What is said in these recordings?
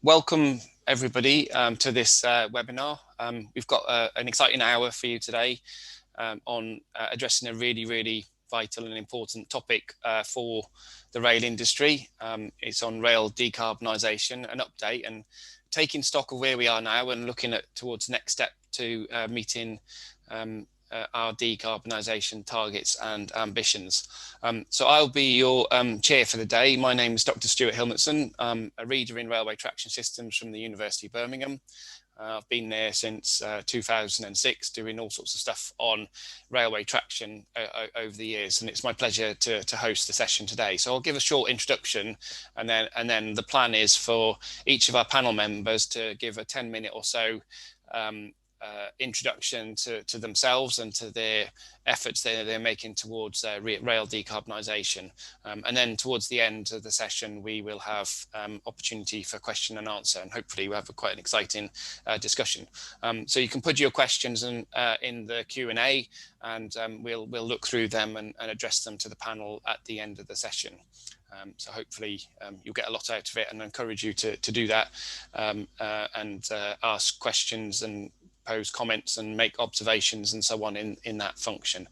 Welcome everybody to this webinar. We've got an exciting hour for you today on addressing a really vital and important topic for the rail industry. It's on rail decarbonisation, an update, and taking stock of where we are now and looking at towards the next step to meeting our decarbonisation targets and ambitions. So I'll be your chair for the day. My name is Dr. Stuart Hilmutson. I'm a reader in railway traction systems from the University of Birmingham. I've been there since 2006, doing all sorts of stuff on railway traction over the years, and it's my pleasure to host the session today. So I'll give a short introduction, and then the plan is for each of our panel members to give a 10-minute or so introduction to themselves and to their efforts they're making towards rail decarbonisation. And then towards the end of the session, we will have opportunity for question and answer, and hopefully we'll have quite an exciting discussion. So you can put your questions in the Q&A, and we'll look through them and address them to the panel at the end of the session. So hopefully you'll get a lot out of it, and I encourage you to do that and ask questions and pose comments and make observations and so on in that function.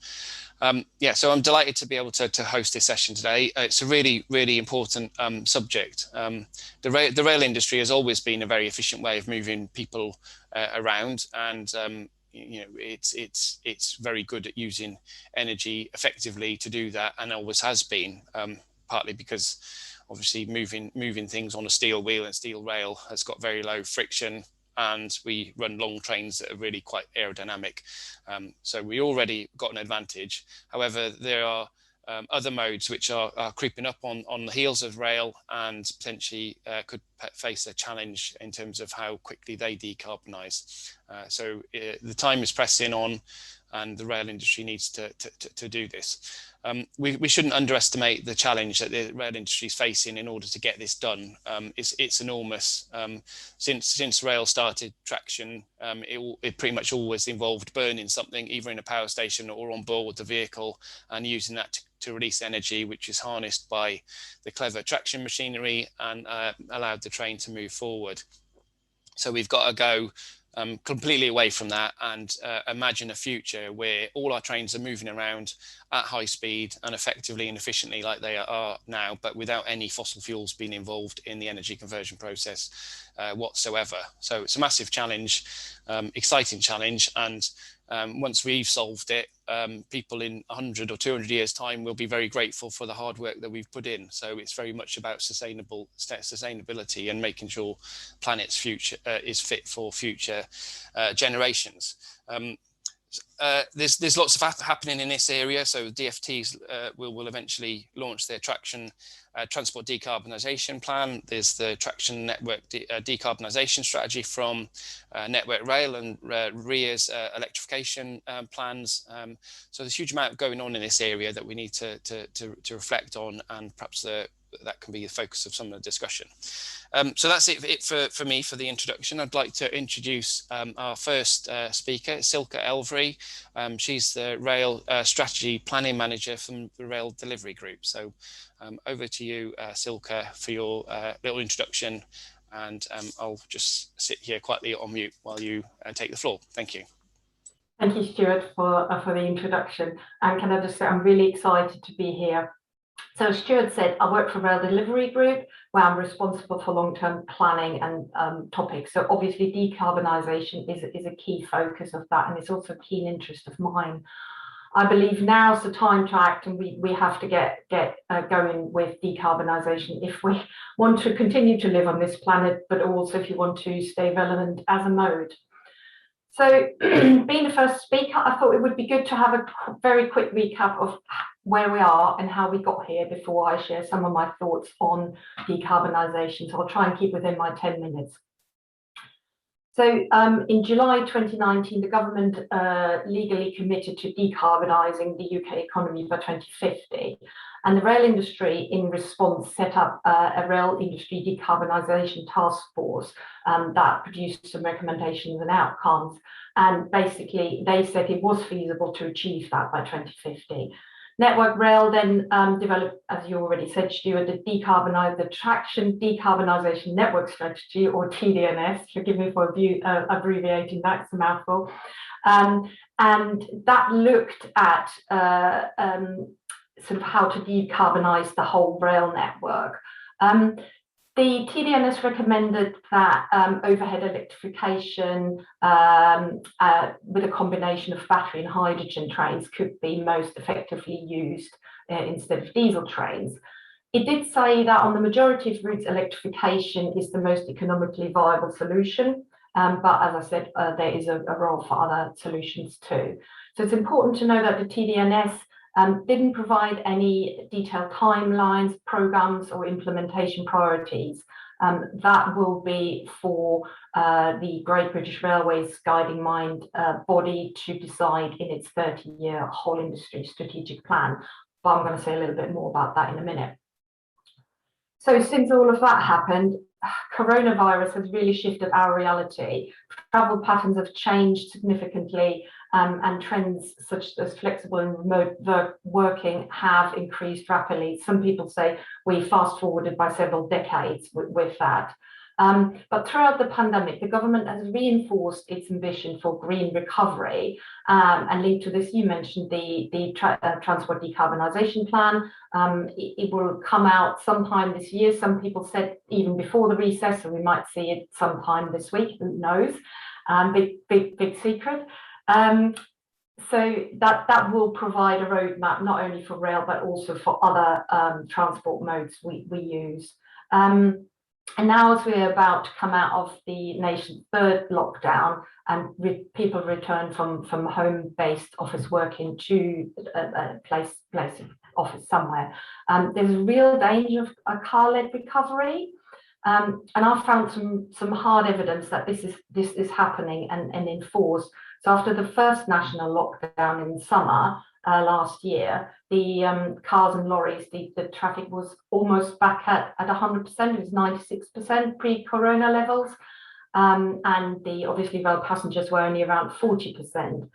Yeah, so I'm delighted to be able to host this session today. It's a really important subject. The rail industry has always been a very efficient way of moving people around, and you know, it's very good at using energy effectively to do that, and always has been, partly because obviously moving things on a steel wheel and steel rail has got very low friction, and we run long trains that are really quite aerodynamic. So we already got an advantage. However, there are other modes which are creeping up on the heels of rail, and potentially could face a challenge in terms of how quickly they decarbonise. So the time is pressing on, and the rail industry needs to do this. We shouldn't underestimate the challenge that the rail industry is facing in order to get this done. It's enormous. Since rail started traction, it pretty much always involved burning something, either in a power station or on board the vehicle, and using that to release energy, which is harnessed by the clever traction machinery and allowed the train to move forward. So we've got to go completely away from that and imagine a future where all our trains are moving around at high speed and effectively and efficiently like they are now, but without any fossil fuels being involved in the energy conversion process whatsoever. So it's a massive challenge, exciting challenge, and once we've solved it, people in 100 or 200 years time will be very grateful for the hard work that we've put in. So it's very much about sustainability and making sure planet's future is fit for future generations. There's lots of happening in this area. So DfTs will eventually launch their traction transport decarbonisation plan. There's the traction network decarbonisation strategy from Network Rail and RIA's electrification plans. So there's a huge amount going on in this area that we need to reflect on, and perhaps that can be the focus of some of the discussion. So that's it for me for the introduction. I'd like to introduce our first speaker, Silke Elvery. She's the Rail Strategy Planning Manager from the Rail Delivery Group. So over to you, Silke, for your little introduction, and I'll just sit here quietly on mute while you take the floor. Thank you. Thank you, Stuart, for the introduction. And can I just say I'm really excited to be here. So as Stuart said, I work for Rail Delivery Group, where I'm responsible for long-term planning and topics. So obviously decarbonisation is a key focus of that, and it's also a keen interest of mine. I believe now's the time to act, and we have to get going with decarbonisation if we want to continue to live on this planet, but also if you want to stay relevant as a mode. So being the first speaker, I thought it would be good to have a very quick recap of where we are and how we got here before I share some of my thoughts on decarbonisation. So I'll try and keep within my 10 minutes. So in July 2019, the government legally committed to decarbonising the UK economy by 2050. And the rail industry, in response, set up a rail industry decarbonisation task force that produced some recommendations and outcomes. And basically, they said it was feasible to achieve that by 2050. Network Rail then developed, as you already said, Stuart, the Traction Decarbonisation Network Strategy, or TDNS. Forgive me for abbreviating that, it's a mouthful. And that looked at sort of how to decarbonise the whole rail network. The TDNS recommended that overhead electrification with a combination of battery and hydrogen trains could be most effectively used instead of diesel trains. It did say that on the majority of routes, electrification is the most economically viable solution. But as I said, there is a role for other solutions too. So it's important to know that the TDNS didn't provide any detailed timelines, programs, or implementation priorities. That will be for the Great British Railways Guiding Mind body to decide in its 30-year whole industry strategic plan. But I'm going to say a little bit more about that in a minute. So since all of that happened, coronavirus has really shifted our reality. Travel patterns have changed significantly, and trends such as flexible and remote working have increased rapidly. Some people say we fast forwarded by several decades with that. But throughout the pandemic, the government has reinforced its ambition for green recovery. And linked to this, you mentioned the Transport Decarbonisation Plan. It will come out sometime this year. Some people said even before the recess, so we might see it sometime this week, who knows? Big secret. So that will provide a roadmap not only for rail, but also for other transport modes we use. And now, as we're about to come out of the nation's third lockdown and people return from home-based office working to a place of office somewhere, there's a real danger of a car-led recovery. And I've found some hard evidence that this is happening and enforced. So after the first national lockdown in summer last year, the cars and lorries, the traffic was almost back at 100%. It was 96% pre-corona levels, and obviously rail passengers were only around 40%.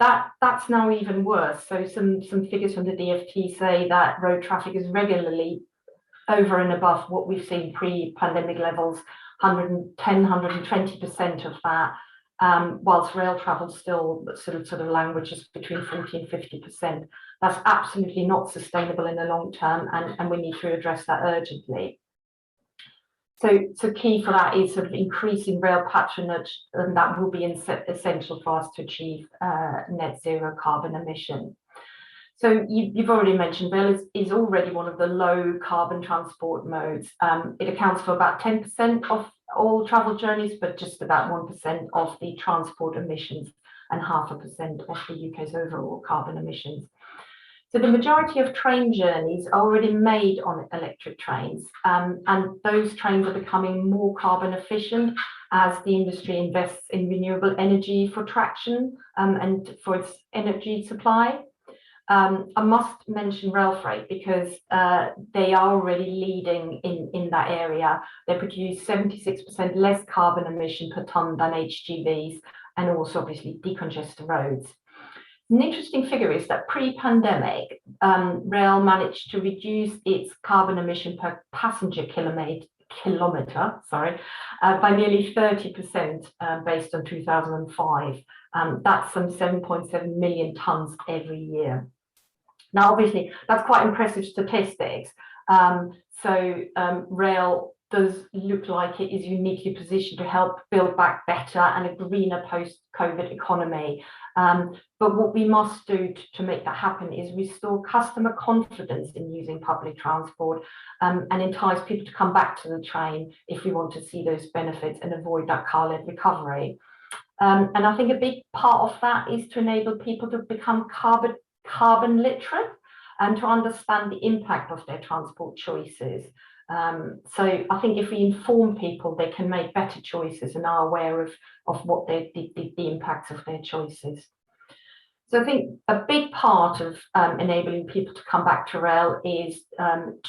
That's now even worse. So some figures from the DfT say that road traffic is regularly over and above what we've seen pre-pandemic levels, 110, 120% of that. Whilst rail travel still sort of languages between 40 and 50%. That's absolutely not sustainable in the long term, and we need to address that urgently. So key for that is sort of increasing rail patronage, and that will be essential for us to achieve net zero carbon emission. So you've already mentioned rail is already one of the low carbon transport modes. It accounts for about 10% of all travel journeys, but just about 1% of the transport emissions and 0.5% of the UK's overall carbon emissions. So the majority of train journeys are already made on electric trains, and those trains are becoming more carbon efficient as the industry invests in renewable energy for traction and for its energy supply. I must mention rail freight because they are already leading in that area. They produce 76% less carbon emission per tonne than HGVs, and also obviously decongest the roads. An interesting figure is that pre-pandemic, rail managed to reduce its carbon emission per passenger kilometre by nearly 30% based on 2005. That's some 7.7 million tonnes every year. Now, obviously, that's quite impressive statistics. Rail does look like it is uniquely positioned to help build back better and a greener post-COVID economy. But what we must do to make that happen is restore customer confidence in using public transport and entice people to come back to the train if we want to see those benefits and avoid that car-led recovery. And I think a big part of that is to enable people to become carbon literate and to understand the impact of their transport choices. So I think if we inform people, they can make better choices and are aware of what the impacts of their choices. So I think a big part of enabling people to come back to rail is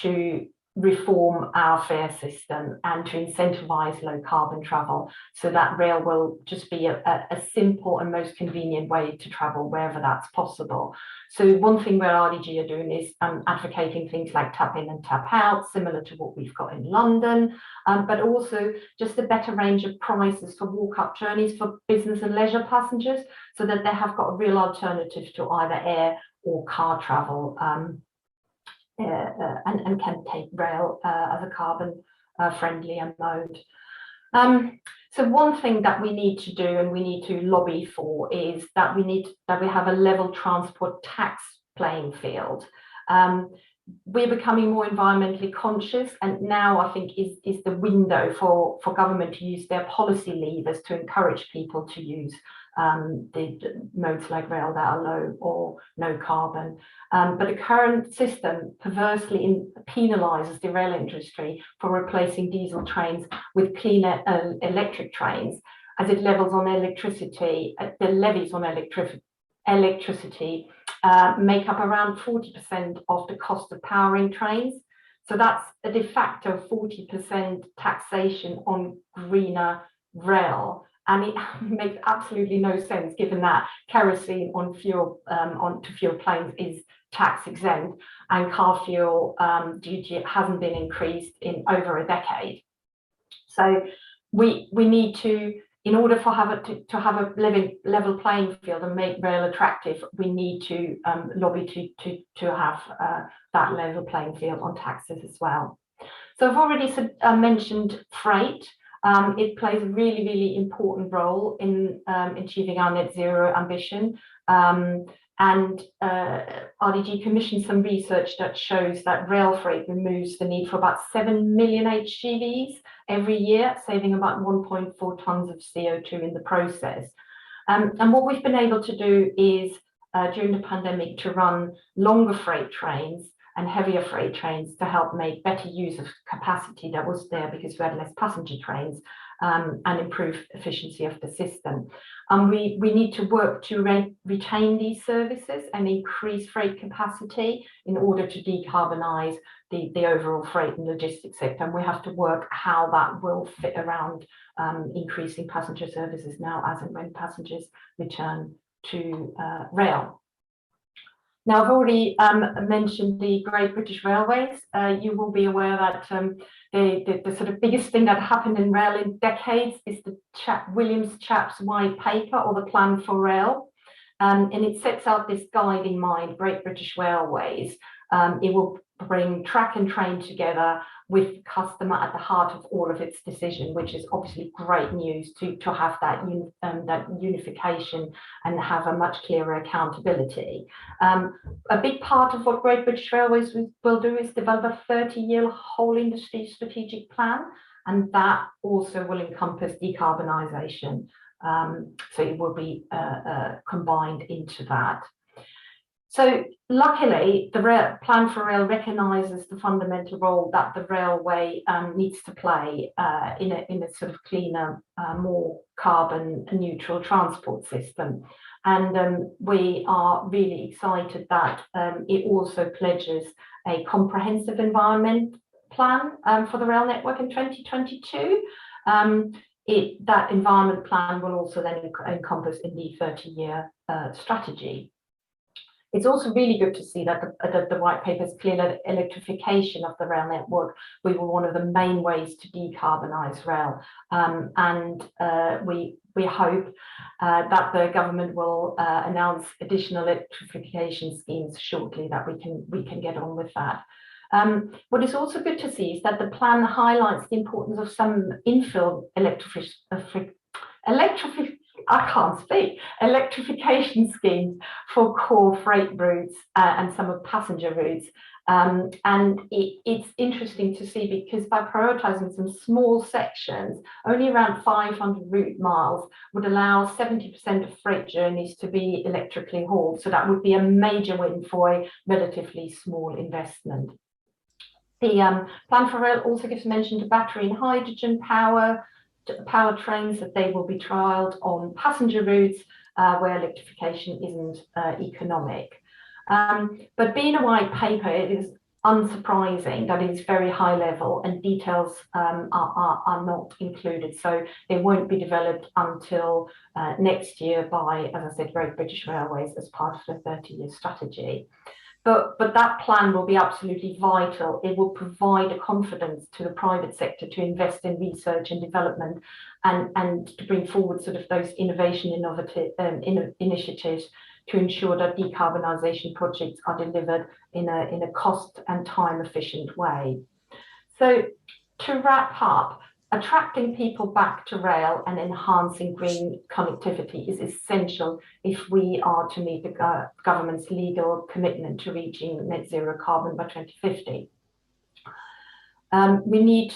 to reform our fare system and to incentivize low carbon travel, so that rail will just be a simple and most convenient way to travel wherever that's possible. So one thing where RDG are doing is advocating things like tap in and tap out, similar to what we've got in London, but also just a better range of prices for walk-up journeys for business and leisure passengers, so that they have got a real alternative to either air or car travel. And can take rail as a carbon friendlier mode. So one thing that we need to do and we need to lobby for is that we have a level transport tax playing field. We're becoming more environmentally conscious, and now I think is the window for government to use their policy levers to encourage people to use the modes like rail that are low or no carbon. But the current system perversely penalises the rail industry for replacing diesel trains with cleaner electric trains, as it levels on electricity. The levies on electricity make up around 40% of the cost of powering trains. So that's a de facto 40% taxation on greener rail. And it makes absolutely no sense, given that kerosene on fuel onto fuel planes is tax exempt, and car fuel duty hasn't been increased in over a decade. So we need to, in order to have a level playing field and make rail attractive, we need to lobby to have that level playing field on taxes as well. So I've already mentioned freight. It plays a really, really important role in achieving our net zero ambition. And RDG commissioned some research that shows that rail freight removes the need for about 7 million HGVs every year, saving about 1.4 tonnes of CO2 in the process. And what we've been able to do is, during the pandemic, to run longer freight trains and heavier freight trains to help make better use of capacity that was there because we had less passenger trains, and improve efficiency of the system. We need to work to retain these services and increase freight capacity in order to decarbonise the overall freight and logistics sector. And we have to work how that will fit around increasing passenger services now as and when passengers return to rail. Now, I've already mentioned the Great British Railways. You will be aware that the sort of biggest thing that happened in rail in decades is the Williams-Chapp's white paper, or the Plan for Rail. And it sets out this guide in mind, Great British Railways. It will bring track and train together with the customer at the heart of all of its decision, which is obviously great news to have that unification and have a much clearer accountability. A big part of what Great British Railways will do is develop a 30-year whole industry strategic plan, and that also will encompass decarbonisation. So it will be combined into that. So luckily, the Plan for Rail recognises the fundamental role that the railway needs to play in a sort of cleaner, more carbon neutral transport system. And we are really excited that it also pledges a comprehensive environment plan for the rail network in 2022. That environment plan will also then encompass in the 30-year strategy. It's also really good to see that the white paper is clear that electrification of the rail network will be one of the main ways to decarbonise rail. We hope that the government will announce additional electrification schemes shortly, that we can get on with that. What is also good to see is that the plan highlights the importance of some infill electrification schemes for core freight routes and some of passenger routes. And it's interesting to see, because by prioritising some small sections, only around 500 route miles would allow 70% of freight journeys to be electrically hauled. So that would be a major win for a relatively small investment. The Plan for Rail also gives mention to battery and hydrogen power trains, that they will be trialled on passenger routes where electrification isn't economic. But being a white paper, it is unsurprising that it's very high level and details are not included. So they won't be developed until next year by, as I said, Great British Railways as part of the 30-year strategy. But that plan will be absolutely vital. It will provide a confidence to the private sector to invest in research and development and to bring forward sort of those innovative initiatives to ensure that decarbonisation projects are delivered in a cost and time efficient way. So to wrap up, attracting people back to rail and enhancing green connectivity is essential if we are to meet the government's legal commitment to reaching net zero carbon by 2050. We need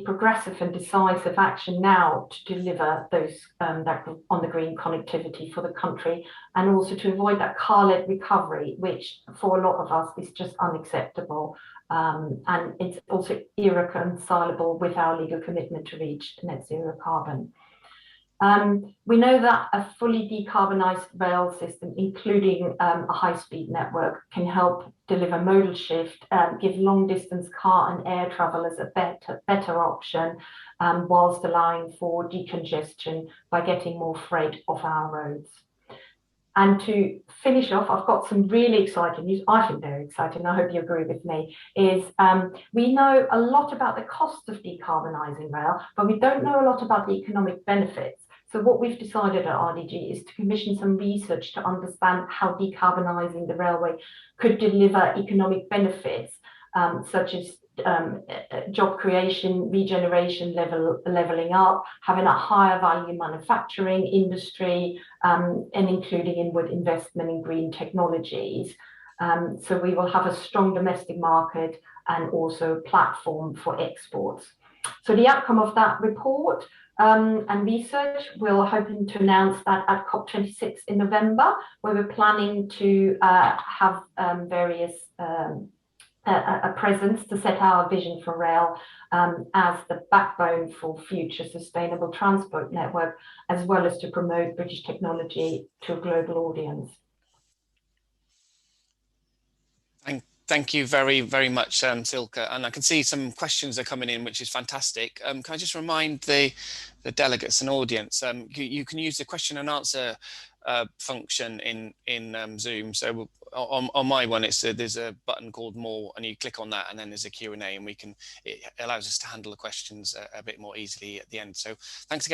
progressive and decisive action now to deliver those that on the green connectivity for the country, and also to avoid that car-led recovery, which for a lot of us is just unacceptable. And it's also irreconcilable with our legal commitment to reach net zero carbon. We know that a fully decarbonised rail system, including a high-speed network, can help deliver modal shift, give long-distance car and air travel as a better option, whilst allowing for decongestion by getting more freight off our roads. And to finish off, I've got some really exciting news. I think they're exciting. I hope you agree with me. We know a lot about the cost of decarbonising rail, but we don't know a lot about the economic benefits. So what we've decided at RDG is to commission some research to understand how decarbonising the railway could deliver economic benefits, such as job creation, regeneration, levelling up, having a higher value manufacturing industry, and including inward investment in green technologies. So we will have a strong domestic market and also a platform for exports. So the outcome of that report and research, we're hoping to announce that at COP26 in November, where we're planning to have various a presence to set our vision for rail as the backbone for future sustainable transport network, as well as to promote British technology to a global audience. Thank you very, very much, Silke. And I can see some questions are coming in, which is fantastic. Can I just remind the delegates and audience, you can use the question and answer function in Zoom. So on my one, there's a button called More, and you click on that, and then there's a Q&A, and it allows us to handle the questions a bit more easily at the end. So thanks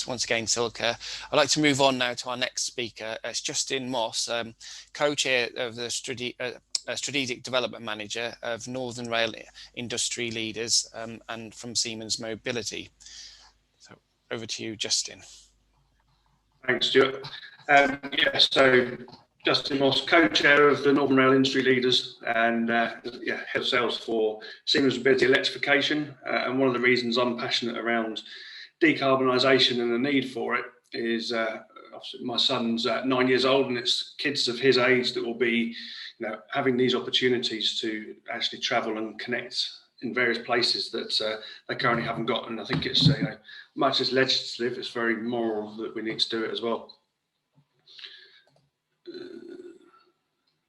once again, Silke. I'd like to move on now to our next speaker. It's Justin Moss, co-chair of the Strategic Development Manager of Northern Rail Industry Leaders and from Siemens Mobility. So over to you, Justin. Thanks, Stuart. So Justin Moss, co-chair of the Northern Rail Industry Leaders and head of sales for Siemens Mobility Electrification. And one of the reasons I'm passionate around decarbonisation and the need for it is my son's 9 years old, and it's kids of his age that will be having these opportunities to actually travel and connect in various places that they currently haven't got. And I think it's much as legislative, it's very moral that we need to do it as well.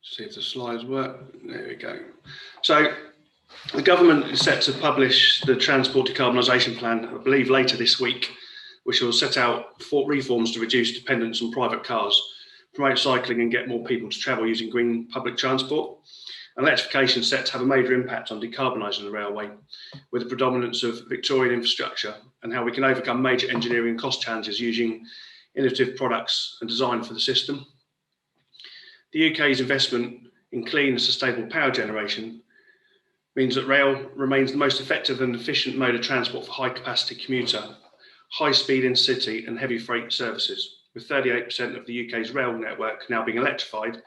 See if the slides work. There we go. So the government is set to publish the Transport Decarbonisation Plan, I believe, later this week, which will set out reforms to reduce dependence on private cars, promote cycling and get more people to travel using green public transport. And electrification is set to have a major impact on decarbonising the railway, with the predominance of Victorian infrastructure and how we can overcome major engineering and cost challenges using innovative products and design for the system. The UK's investment in clean and sustainable power generation means that rail remains the most effective and efficient mode of transport for high capacity commuter, high speed in city and heavy freight services, with 38% of the UK's rail network now being electrified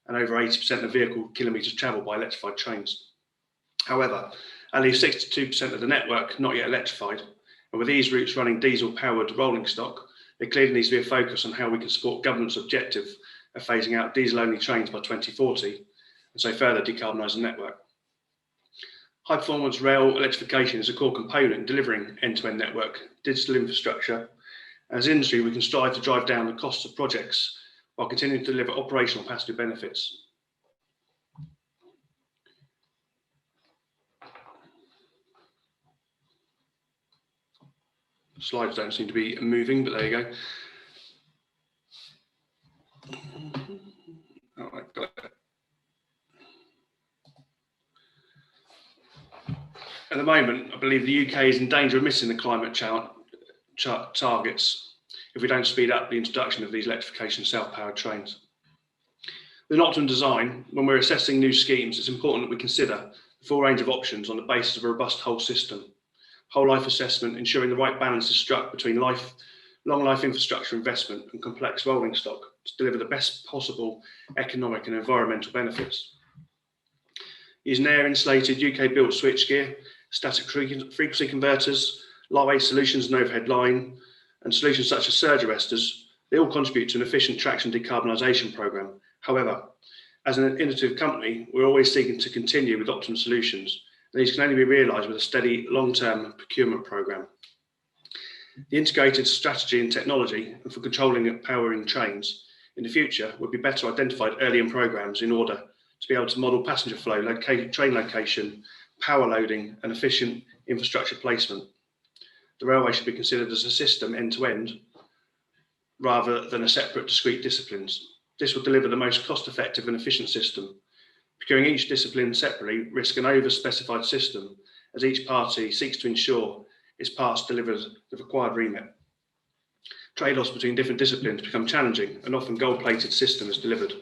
and over 80% of vehicle kilometres travelled by electrified trains. However, only 62% of the network not yet electrified, and with these routes running diesel powered rolling stock, there clearly needs to be a focus on how we can support government's objective of phasing out diesel only trains by 2040, and so further decarbonise the network. High performance rail electrification is a core component in delivering end-to-end network digital infrastructure. As an industry, we can strive to drive down the costs of projects while continuing to deliver operational passenger benefits. Slides don't seem to be moving, but there you go. Oh, I've got it. At the moment, I believe the UK is in danger of missing the climate targets if we don't speed up the introduction of these electrification self-powered trains. With an optimum design, when we're assessing new schemes, it's important that we consider the full range of options on the basis of a robust whole system. Whole life assessment, ensuring the right balance is struck between long life infrastructure investment and complex rolling stock to deliver the best possible economic and environmental benefits. Using air insulated UK built switchgear, static frequency converters, lightweight solutions and overhead line, and solutions such as surge arresters, they all contribute to an efficient traction decarbonisation programme. However, as an innovative company, we're always seeking to continue with optimum solutions, and these can only be realised with a steady long-term procurement programme. The integrated strategy and technology for controlling and powering trains in the future would be better identified early in programmes in order to be able to model passenger flow, train location, power loading and efficient infrastructure placement. The railway should be considered as a system end-to-end rather than a separate discrete disciplines. This will deliver the most cost-effective and efficient system. Procuring each discipline separately risks an over-specified system as each party seeks to ensure its parts deliver the required remit. Trade-offs between different disciplines become challenging and often gold-plated system is delivered.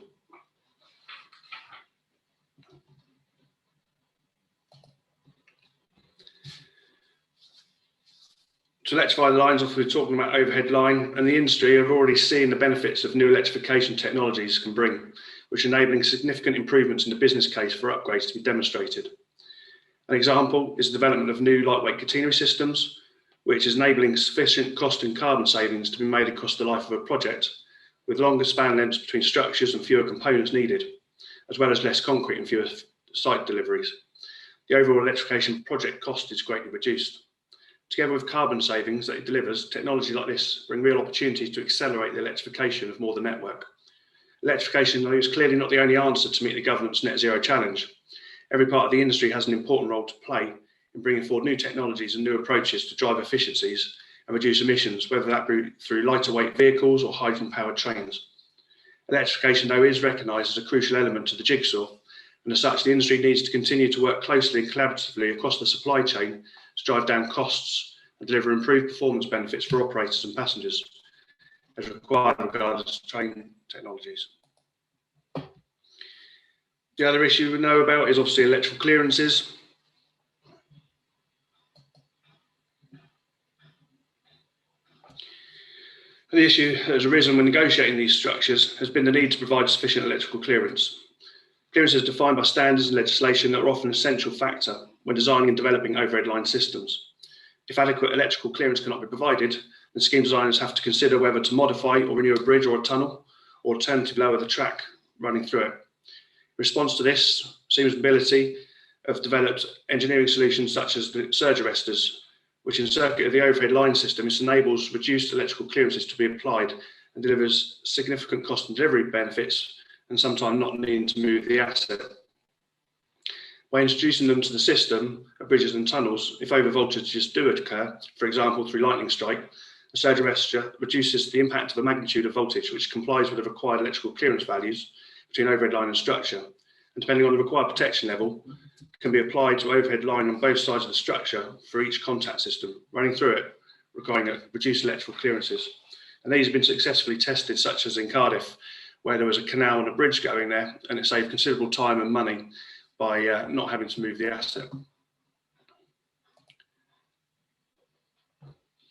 To electrify the lines, we're talking about overhead line, and the industry have already seen the benefits of new electrification technologies can bring, which are enabling significant improvements in the business case for upgrades to be demonstrated. An example is the development of new lightweight catenary systems, which is enabling sufficient cost and carbon savings to be made across the life of a project, with longer span lengths between structures and fewer components needed, as well as less concrete and fewer site deliveries. The overall electrification project cost is greatly reduced. Together with carbon savings that it delivers, technology like this bring real opportunities to accelerate the electrification of more of the network. Electrification is clearly not the only answer to meet the government's net zero challenge. Every part of the industry has an important role to play in bringing forward new technologies and new approaches to drive efficiencies and reduce emissions, whether that be through lighter weight vehicles or hydrogen powered trains. Electrification, though, is recognised as a crucial element to the jigsaw, and as such, the industry needs to continue to work closely and collaboratively across the supply chain to drive down costs and deliver improved performance benefits for operators and passengers, as required regardless of train technologies. The other issue we know about is obviously electoral clearances. The issue that has arisen when negotiating these structures has been the need to provide sufficient electrical clearance. Clearance is defined by standards and legislation that are often an essential factor when designing and developing overhead line systems. If adequate electrical clearance cannot be provided, then scheme designers have to consider whether to modify or renew a bridge or a tunnel, or alternatively lower the track running through it. In response to this, Siemens Mobility have developed engineering solutions such as the surge arresters, which in circuit of the overhead line system, it enables reduced electrical clearances to be applied and delivers significant cost and delivery benefits, and sometimes not needing to move the asset. By introducing them to the system of bridges and tunnels, if overvoltages do occur, for example through lightning strike, the surge arrestor reduces the impact of the magnitude of voltage, which complies with the required electrical clearance values between overhead line and structure, and depending on the required protection level, can be applied to overhead line on both sides of the structure for each contact system, running through it, requiring reduced electrical clearances. And these have been successfully tested, such as in Cardiff, where there was a canal and a bridge going there, and it saved considerable time and money by not having to move the asset.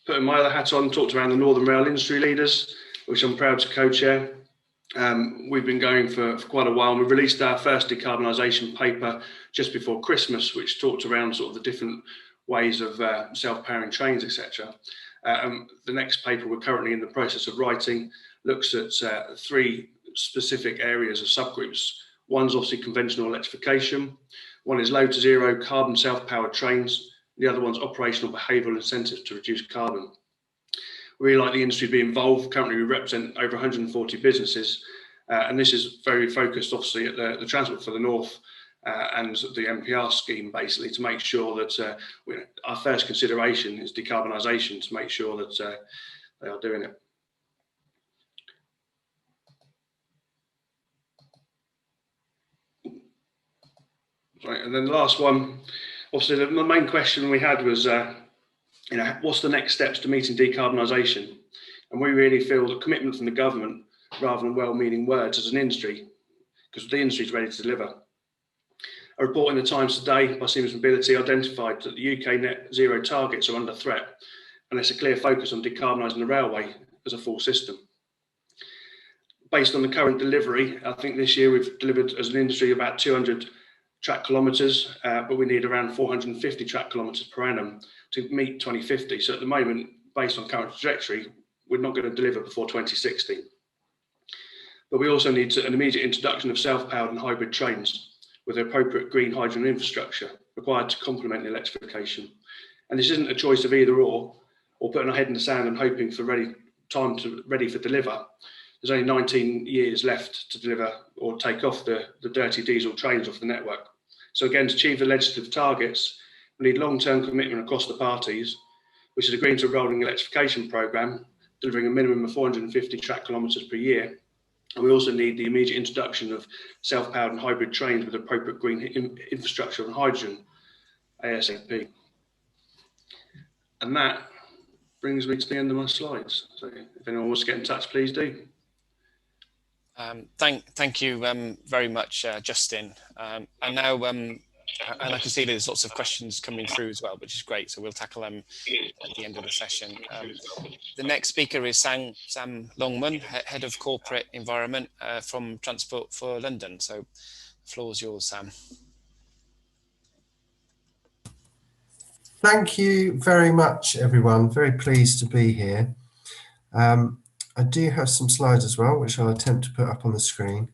Putting my other hat on, talked around the Northern Rail industry leaders, which I'm proud to co-chair. We've been going for quite a while, and we released our first decarbonisation paper just before Christmas, which talked around sort of the different ways of self-powering trains, etc. The next paper we're currently in the process of writing looks at three specific areas of subgroups. One's obviously conventional electrification, one is low to zero carbon self-powered trains, the other one's operational behavioural incentives to reduce carbon. We really like the industry to be involved. Currently we represent over 140 businesses, and this is very focused obviously at the Transport for the North and the MPR scheme, basically, to make sure that our first consideration is decarbonisation, to make sure that they are doing it. Right, and then the last one, obviously the main question we had was, what's the next steps to meeting decarbonisation? And we really feel the commitment from the government, rather than well-meaning words, as an industry, because the industry is ready to deliver. A report in the Times today by Siemens Mobility identified that the UK net zero targets are under threat, and there's a clear focus on decarbonising the railway as a full system. Based on the current delivery, I think this year we've delivered as an industry about 200 track kilometres, but we need around 450 track kilometres per annum to meet 2050. So at the moment, based on current trajectory, we're not going to deliver before 2060. But we also need an immediate introduction of self-powered and hybrid trains with appropriate green hydrogen infrastructure required to complement the electrification. And this isn't a choice of either or putting our head in the sand and hoping for ready for deliver. There's only 19 years left to deliver or take off the dirty diesel trains off the network. So again, to achieve the legislative targets, we need long-term commitment across the parties, which is agreeing to a rolling electrification programme, delivering a minimum of 450 track kilometres per year. And we also need the immediate introduction of self-powered and hybrid trains with appropriate green infrastructure and hydrogen ASAP. And that brings me to the end of my slides. So if anyone wants to get in touch, please do. Thank you very much, Justin. And now, and I can see there's lots of questions coming through as well, which is great. So we'll tackle them at the end of the session. The next speaker is Sam Longman, Head of Corporate Environment from Transport for London. So the floor is yours, Sam. Thank you very much, everyone. Very pleased to be here. I do have some slides as well, which I'll attempt to put up on the screen.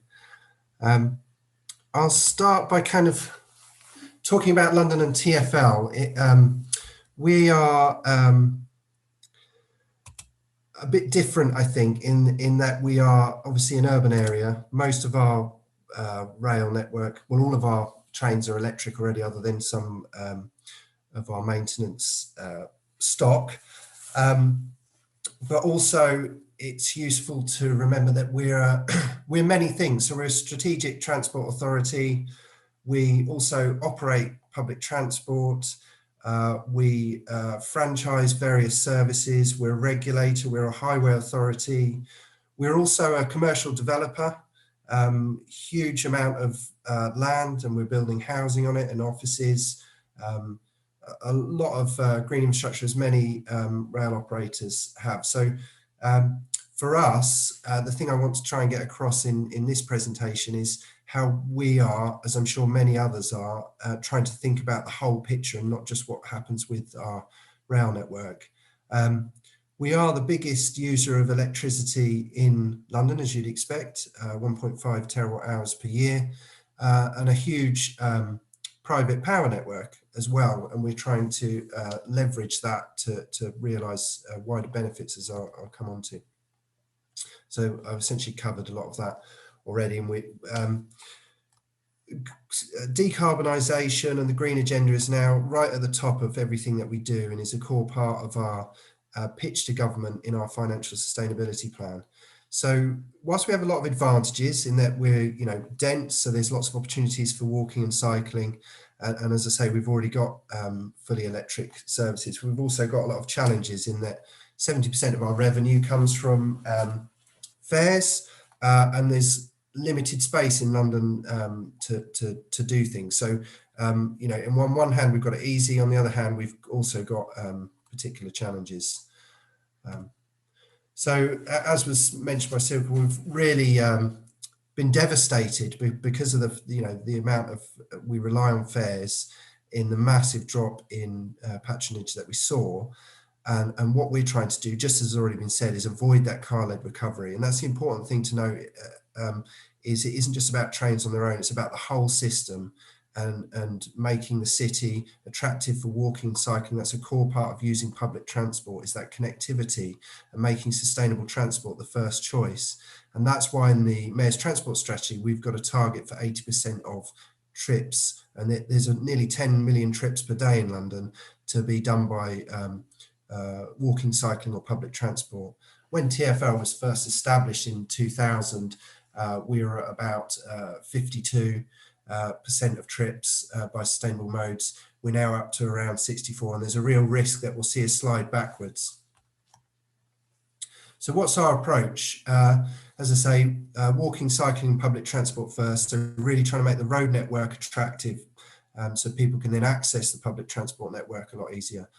I'll start by kind of talking about London and TfL. We are a bit different, I think, in that we are obviously an urban area. Most of our rail network, well, all of our trains are electric already, other than some of our maintenance stock. But also, it's useful to remember that we're many things. So we're a strategic transport authority. We also operate public transport. We franchise various services. We're a regulator. We're a highway authority. We're also a commercial developer. Huge amount of land, and we're building housing on it and offices. A lot of green infrastructure, as many rail operators have. So for us, the thing I want to try and get across in this presentation is how we are, as I'm sure many others are, trying to think about the whole picture and not just what happens with our rail network. We are the biggest user of electricity in London, as you'd expect, 1.5 terawatt hours per year, and a huge private power network as well, and we're trying to leverage that to realise wider benefits, as I'll come on to. So I've essentially covered a lot of that already, and we decarbonisation and the green agenda is now right at the top of everything that we do, and is a core part of our pitch to government in our financial sustainability plan. So whilst we have a lot of advantages in that we're dense, so there's lots of opportunities for walking and cycling, and as I say, we've already got fully electric services. We've also got a lot of challenges in that 70% of our revenue comes from fares, and there's limited space in London to do things. So in one hand we've got it easy, on the other hand we've also got particular challenges. So as was mentioned by Silke, we've really been devastated because of the amount of we rely on fares in the massive drop in patronage that we saw. And what we're trying to do, just as has already been said, is avoid that car-led recovery. And that's the important thing to know, is it isn't just about trains on their own, it's about the whole system and making the city attractive for walking and cycling. That's a core part of using public transport, is that connectivity and making sustainable transport the first choice. And that's why in the Mayor's Transport Strategy, we've got a target for 80% of trips, and there's nearly 10 million trips per day in London to be done by walking, cycling or public transport. When TfL was first established in 2000, we were at about 52% of trips by sustainable modes. We're now up to around 64, and there's a real risk that we'll see a slide backwards. So what's our approach? As I say, walking, cycling, public transport first. So really trying to make the road network attractive, so people can then access the public transport network a lot easier.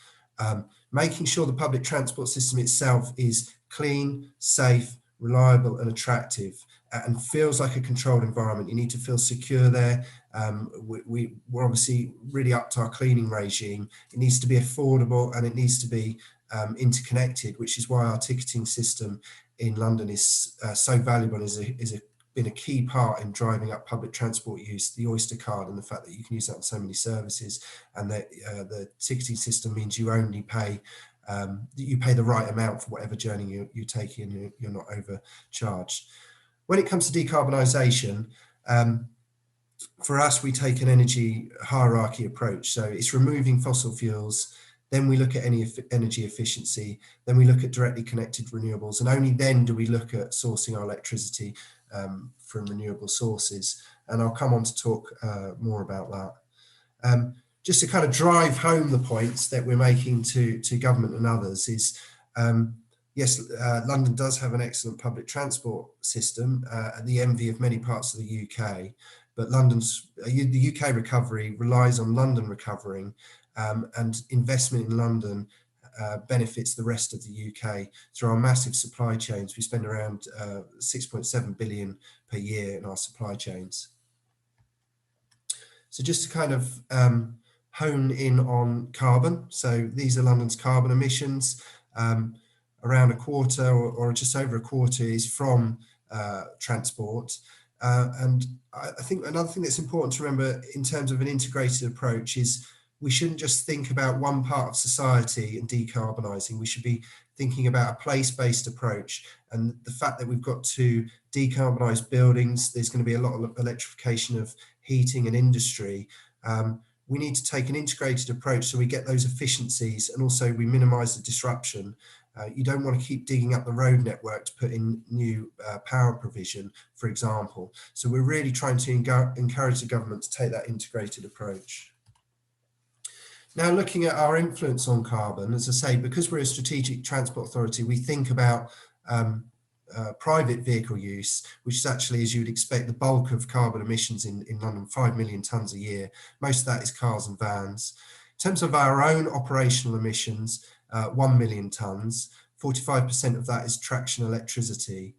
Making sure the public transport system itself is clean, safe, reliable and attractive, and feels like a controlled environment. You need to feel secure there. We're obviously really up to our cleaning regime. It needs to be affordable and it needs to be interconnected, which is why our ticketing system in London is so valuable, been a key part in driving up public transport use, the Oyster card and the fact that you can use that on so many services, and that the ticketing system means you only pay the right amount for whatever journey you're taking, and you're not overcharged. When it comes to decarbonisation, for us, we take an energy hierarchy approach. So it's removing fossil fuels, then we look at any energy efficiency, then we look at directly connected renewables, and only then do we look at sourcing our electricity from renewable sources. And I'll come on to talk more about that. Just to kind of drive home the points that we're making to government and others is, yes, London does have an excellent public transport system, the envy of many parts of the UK, but the UK recovery relies on London recovering, and investment in London benefits the rest of the UK through our massive supply chains. We spend around 6.7 billion per year in our supply chains. So just to kind of hone in on carbon. So these are London's carbon emissions. Around a quarter or just over a quarter is from transport. And I think another thing that's important to remember in terms of an integrated approach is we shouldn't just think about one part of society and decarbonising. We should be thinking about a place-based approach, and the fact that we've got to decarbonise buildings, there's going to be a lot of electrification of heating and industry. We need to take an integrated approach so we get those efficiencies and also we minimise the disruption. You don't want to keep digging up the road network to put in new power provision, for example. So we're really trying to encourage the government to take that integrated approach. Now, looking at our influence on carbon, as I say, because we're a strategic transport authority, we think about private vehicle use, which is actually, as you would expect, the bulk of carbon emissions in London, 5 million tonnes a year. Most of that is cars and vans. In terms of our own operational emissions, 1 million tonnes, 45% of that is traction electricity.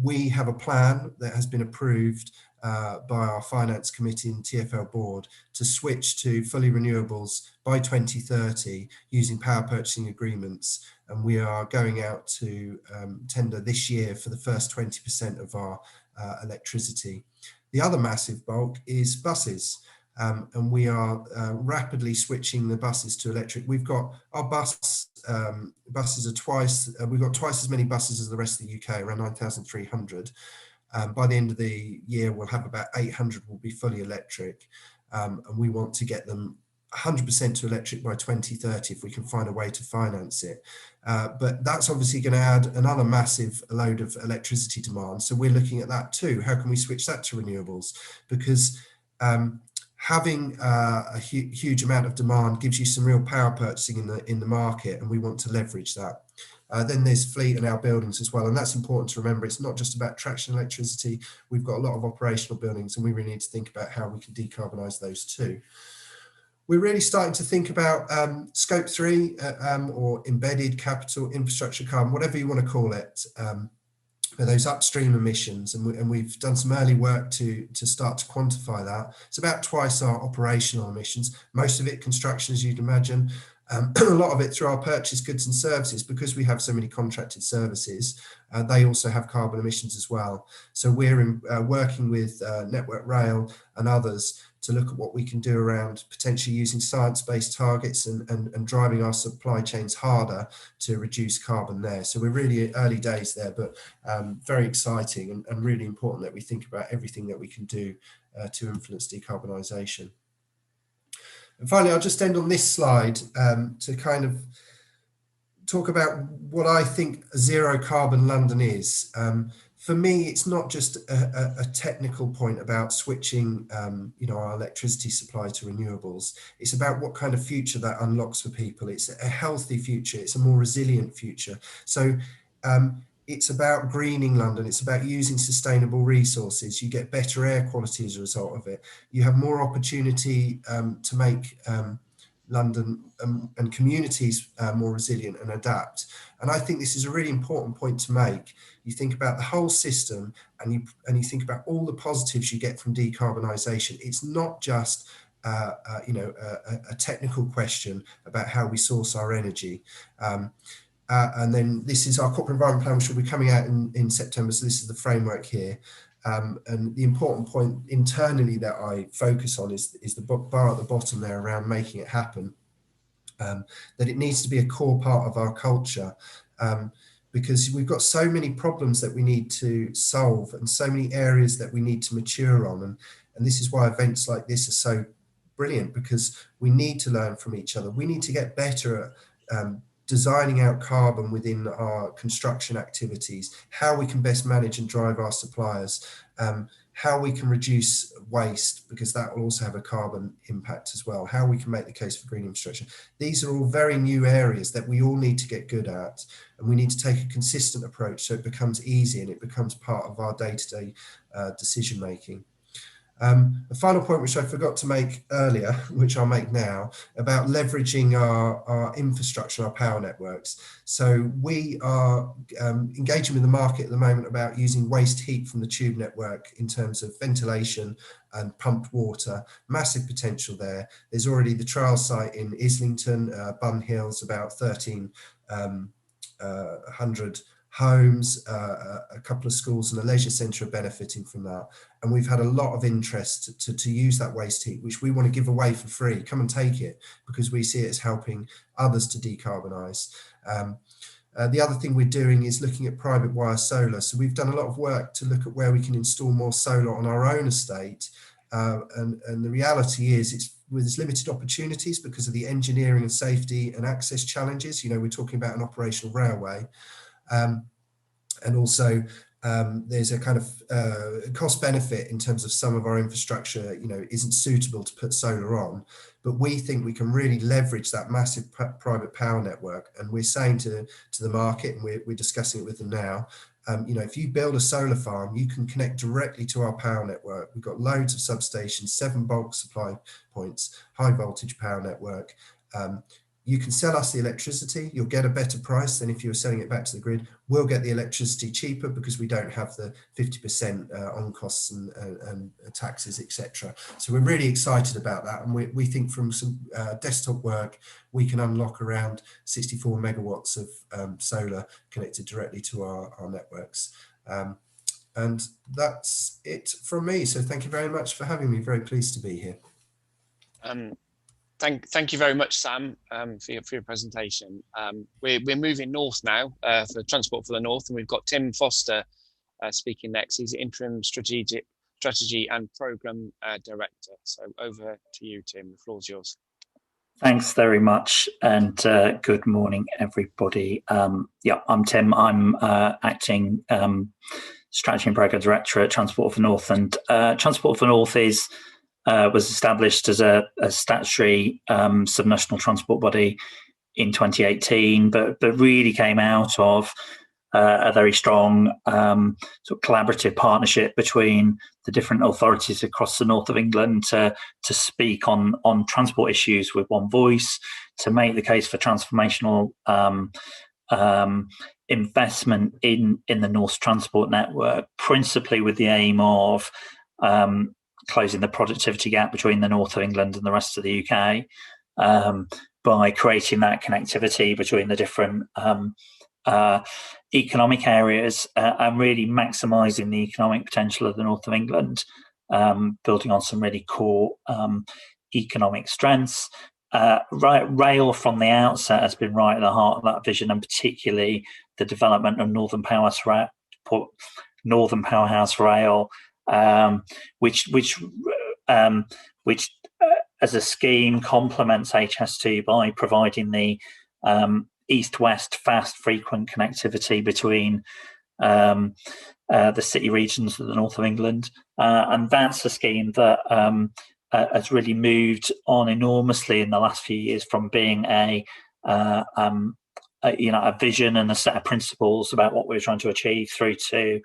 We have a plan that has been approved by our finance committee and TfL board to switch to fully renewables by 2030 using power purchasing agreements, and we are going out to tender this year for the first 20% of our electricity. The other massive bulk is buses, and we are rapidly switching the buses to electric. We've got our buses are twice, we've got twice as many buses as the rest of the UK, around 9,300. By the end of the year, we'll have about 800 will be fully electric, and we want to get them 100% to electric by 2030 if we can find a way to finance it. But that's obviously going to add another massive load of electricity demand. So we're looking at that too. How can we switch that to renewables? Because having a huge amount of demand gives you some real power purchasing in the market, and we want to leverage that. Then there's fleet in our buildings as well, and that's important to remember. It's not just about traction electricity. We've got a lot of operational buildings, and we really need to think about how we can decarbonise those too. We're really starting to think about scope 3 or embedded capital infrastructure carbon, whatever you want to call it, for those upstream emissions, and we've done some early work to start to quantify that. It's about twice our operational emissions, most of it construction, as you'd imagine. A lot of it through our purchased goods and services, because we have so many contracted services, they also have carbon emissions as well. So we're working with Network Rail and others to look at what we can do around potentially using science-based targets and driving our supply chains harder to reduce carbon there. So we're really early days there, but very exciting and really important that we think about everything that we can do to influence decarbonisation. And finally, I'll just end on this slide to kind of talk about what I think zero carbon London is. For me, it's not just a technical point about switching, our electricity supply to renewables. It's about what kind of future that unlocks for people. It's a healthy future. It's a more resilient future. So it's about greening London. It's about using sustainable resources. You get better air quality as a result of it. You have more opportunity to make London and communities more resilient and adapt. And I think this is a really important point to make. You think about the whole system and you think about all the positives you get from decarbonisation. It's not just a technical question about how we source our energy. And then this is our corporate environment plan, which will be coming out in September. So this is the framework here. And the important point internally that I focus on is the bar at the bottom there around making it happen. That it needs to be a core part of our culture, because we've got so many problems that we need to solve and so many areas that we need to mature on. And this is why events like this are so brilliant, because we need to learn from each other. We need to get better at designing out carbon within our construction activities, how we can best manage and drive our suppliers, how we can reduce waste, because that will also have a carbon impact as well, how we can make the case for green infrastructure. These are all very new areas that we all need to get good at, and we need to take a consistent approach so it becomes easy and it becomes part of our day-to-day decision making. A final point which I forgot to make earlier, which I'll make now, about leveraging our infrastructure, our power networks. So we are engaging with the market at the moment about using waste heat from the tube network in terms of ventilation and pumped water. Massive potential there. There's already the trial site in Islington, Bun Hills, about 1,300 homes, a couple of schools and a leisure centre are benefiting from that. And we've had a lot of interest to use that waste heat, which we want to give away for free. Come and take it, because we see it as helping others to decarbonise. The other thing we're doing is looking at private wire solar. So we've done a lot of work to look at where we can install more solar on our own estate. And the reality is there's limited opportunities because of the engineering and safety and access challenges. We're talking about an operational railway. And also there's a kind of cost benefit in terms of some of our infrastructure, isn't suitable to put solar on, but we think we can really leverage that massive private power network. And we're saying to the market, and we're discussing it with them now, if you build a solar farm, you can connect directly to our power network. We've got loads of substations, 7 bulk supply points, high voltage power network. You can sell us the electricity, you'll get a better price than if you were selling it back to the grid. We'll get the electricity cheaper because we don't have the 50% on costs and taxes, etc. So we're really excited about that. And we think from some desktop work, we can unlock around 64 megawatts of solar connected directly to our networks. And that's it from me. So thank you very much for having me. Very pleased to be here. Thank you very much, Sam, for your presentation. We're moving north now for Transport for the North, and we've got Tim Foster speaking next. He's Interim Strategy and Programme Director. So over to you, Tim. The floor's yours. Thanks very much, and good morning, everybody. I'm Tim. I'm Acting Strategy and Programme Director at Transport for the North, and Transport for the North was established as a statutory subnational transport body in 2018, but really came out of a very strong sort of collaborative partnership between the different authorities across the north of England to speak on transport issues with one voice, to make the case for transformational investment in the North's transport network, principally with the aim of closing the productivity gap between the north of England and the rest of the UK by creating that connectivity between the different economic areas and really maximising the economic potential of the north of England, building on some really core economic strengths. Rail from the outset has been right at the heart of that vision, and particularly the development of Northern Powerhouse Rail which as a scheme complements HS2 by providing the east-west fast frequent connectivity between the city regions of the north of England, and that's a scheme that has really moved on enormously in the last few years from being a vision and a set of principles about what we're trying to achieve through to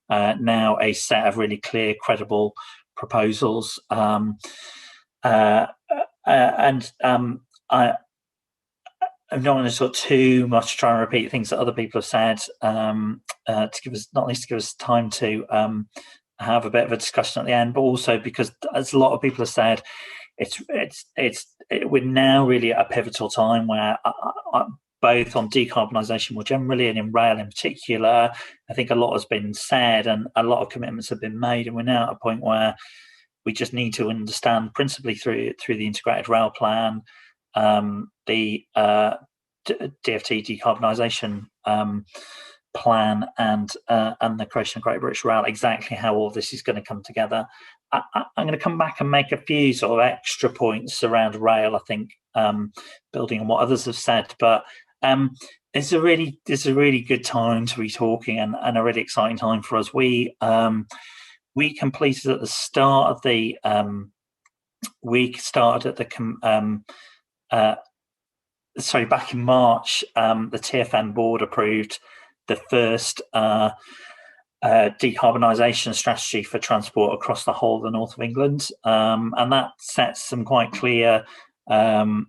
now a set of really clear, credible proposals. I don't want to sort too much try and repeat things that other people have said, to give us, not least to give us time to have a bit of a discussion at the end, but also because, as a lot of people have said, we're now really at a pivotal time where both on decarbonisation more generally and in rail in particular, I think a lot has been said and a lot of commitments have been made, and we're now at a point where we just need to understand, principally through the integrated rail plan, the DFT decarbonisation plan, and the creation of Great British Rail, exactly how all this is going to come together. I'm going to come back and make a few sort of extra points around rail, I think, building on what others have said, but it's a really good time to be talking, and a really exciting time for us. We completed at the start of the back in March, the TfN board approved the first decarbonisation strategy for transport across the whole of the north of England, and that sets some quite clear and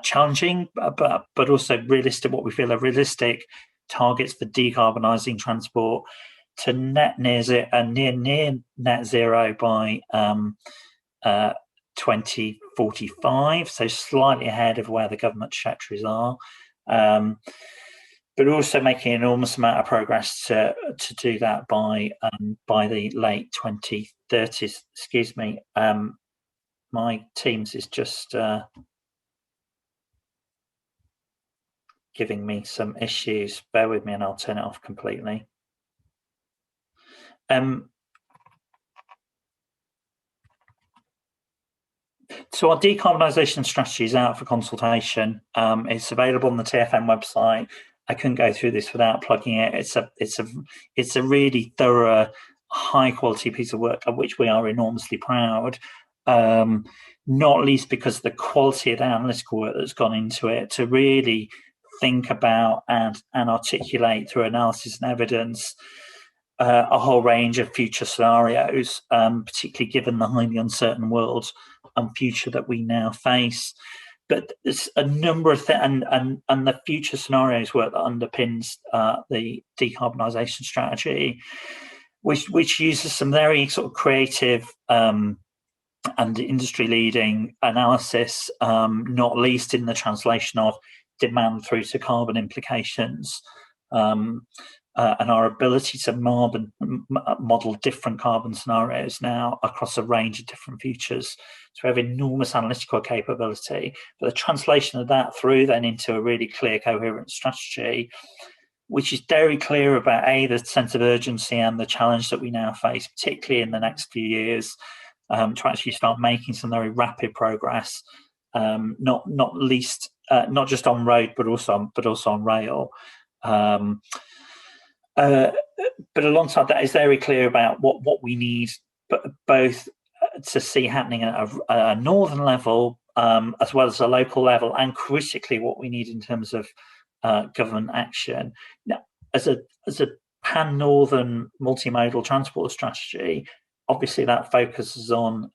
challenging, but also realistic, what we feel are realistic targets for decarbonising transport to near net zero by 2045, so slightly ahead of where the government trajectories are, but also making an enormous amount of progress to do that by the late 2030s. Excuse me, my Teams is just giving me some issues. Bear with me and I'll turn it off completely. So our decarbonisation strategy is out for consultation. It's available on the TfN website. I couldn't go through this without plugging it. It's a really thorough, high quality piece of work of which we are enormously proud. Not least because of the quality of the analytical work that's gone into it to really think about and articulate through analysis and evidence a whole range of future scenarios, particularly given the highly uncertain world and future that we now face. But there's a number of things, and the future scenarios work that underpins the decarbonisation strategy, which uses some very sort of creative and industry-leading analysis, not least in the translation of demand through to carbon implications, and our ability to model different carbon scenarios now across a range of different futures. So we have enormous analytical capability, but the translation of that through then into a really clear, coherent strategy, which is very clear about the sense of urgency and the challenge that we now face, particularly in the next few years, to actually start making some very rapid progress, not least not just on road, but also on rail. But alongside that, is very clear about what we need, but both to see happening at a northern level, as well as a local level, and critically what we need in terms of government action. Now, as a pan-northern multimodal transport strategy, obviously that focuses on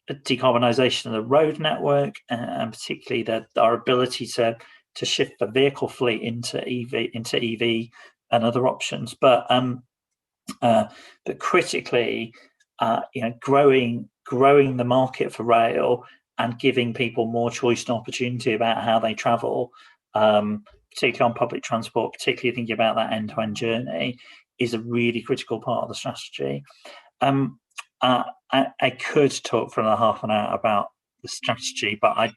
decarbonisation of the road network, and particularly our ability to shift the vehicle fleet into EV and other options. But critically, growing the market for rail and giving people more choice and opportunity about how they travel, particularly on public transport, particularly thinking about that end-to-end journey, is a really critical part of the strategy. I could talk for another half an hour about the strategy, but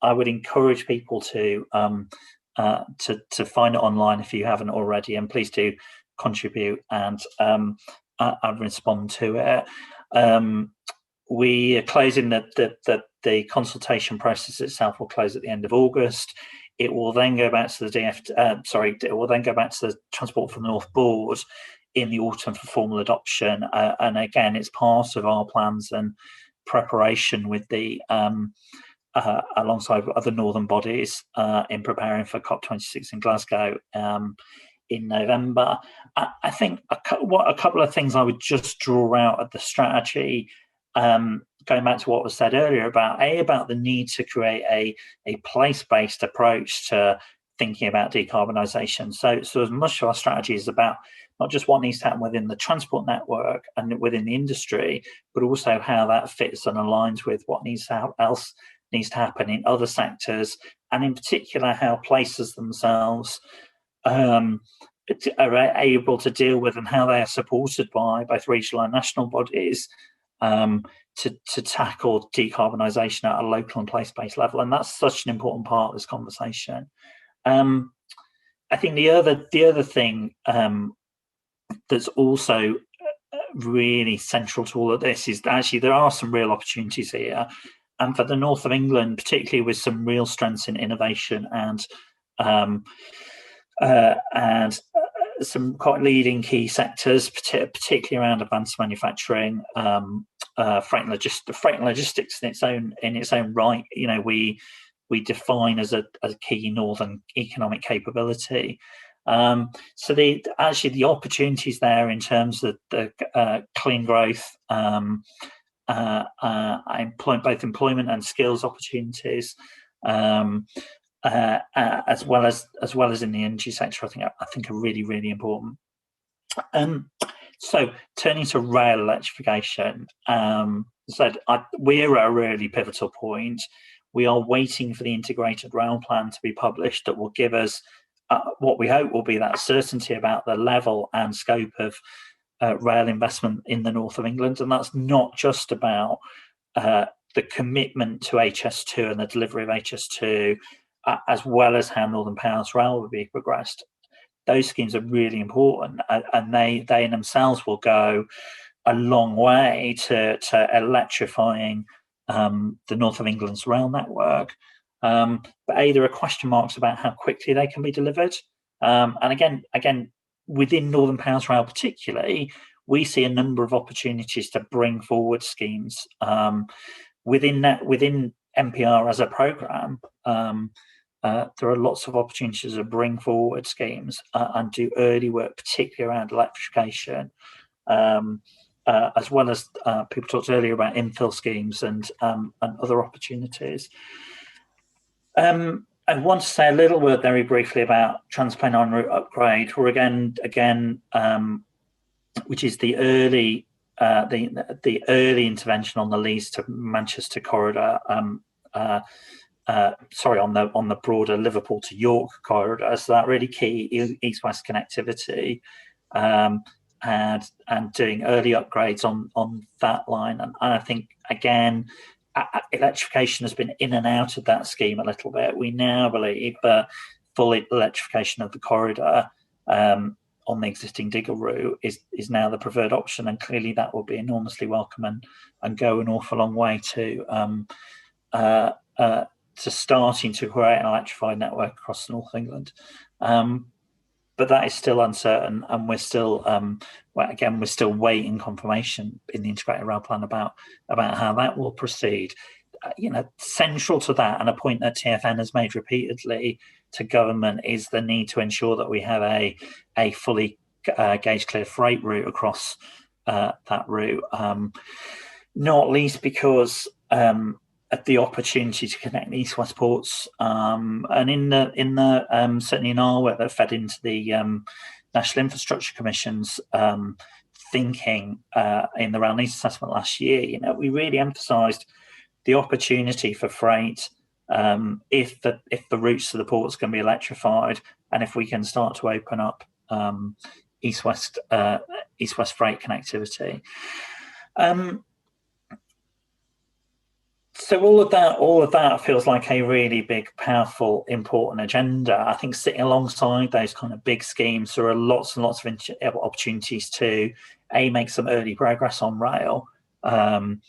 I would encourage people to find it online if you haven't already, and please do contribute and respond to it. We are closing the consultation process itself will close at the end of August. It will then go back to the it will then go back to the Transport for the North Board in the autumn for formal adoption. And again, it's part of our plans and preparation with the alongside other northern bodies in preparing for COP26 in Glasgow in November. I think a couple of things I would just draw out of the strategy, going back to what was said earlier about the need to create a place-based approach to thinking about decarbonisation. So as much of our strategy is about not just what needs to happen within the transport network and within the industry, but also how that fits and aligns with what needs to happen in other sectors, and in particular how places themselves are able to deal with and how they are supported by both regional and national bodies to tackle decarbonisation at a local and place-based level. And that's such an important part of this conversation. I think the other thing that's also really central to all of this is that actually there are some real opportunities here, and for the north of England, particularly with some real strengths in innovation and some quite leading key sectors, particularly around advanced manufacturing, freight and logistics in its own right. You know, we define as a key northern economic capability. So the opportunities there in terms of the clean growth, both employment and skills opportunities, as well as in the energy sector, I think are really, really important. So turning to rail electrification, we're at a really pivotal point. We are waiting for the integrated rail plan to be published that will give us what we hope will be that certainty about the level and scope of rail investment in the north of England. And that's not just about the commitment to HS2 and the delivery of HS2, as well as how Northern Powerhouse Rail will be progressed. Those schemes are really important, and they in themselves will go a long way to electrifying the north of England's rail network. But there are question marks about how quickly they can be delivered. And again, within Northern Powerhouse Rail particularly, we see a number of opportunities to bring forward schemes within NPR as a programme. There are lots of opportunities to bring forward schemes and do early work, particularly around electrification, as well as people talked earlier about infill schemes and other opportunities. I want to say a little word very briefly about TransPennine en route upgrade, or again, which is the early intervention on the Leeds to Manchester corridor. On the broader Liverpool to York corridor. So that really key east-west connectivity, and doing early upgrades on that line. And I think again, electrification has been in and out of that scheme a little bit. We now believe that full electrification of the corridor on the existing digger route is now the preferred option, and clearly that will be enormously welcome and go an awful long way to starting to create an electrified network across the north of England. But that is still uncertain, and we're still we're still waiting confirmation in the integrated rail plan about how that will proceed. Central to that, and a point that TfN has made repeatedly to government, is the need to ensure that we have a fully gauge clear freight route across that route, not least because at the opportunity to connect the east-west ports, and certainly in our work that fed into the National Infrastructure Commission's thinking in the rail needs assessment last year. We really emphasised the opportunity for freight if the routes to the ports can be electrified, and if we can start to open up east-west freight connectivity. So all of that feels like a really big, powerful, important agenda. I think sitting alongside those kind of big schemes, there are lots and lots of opportunities to make some early progress on rail, and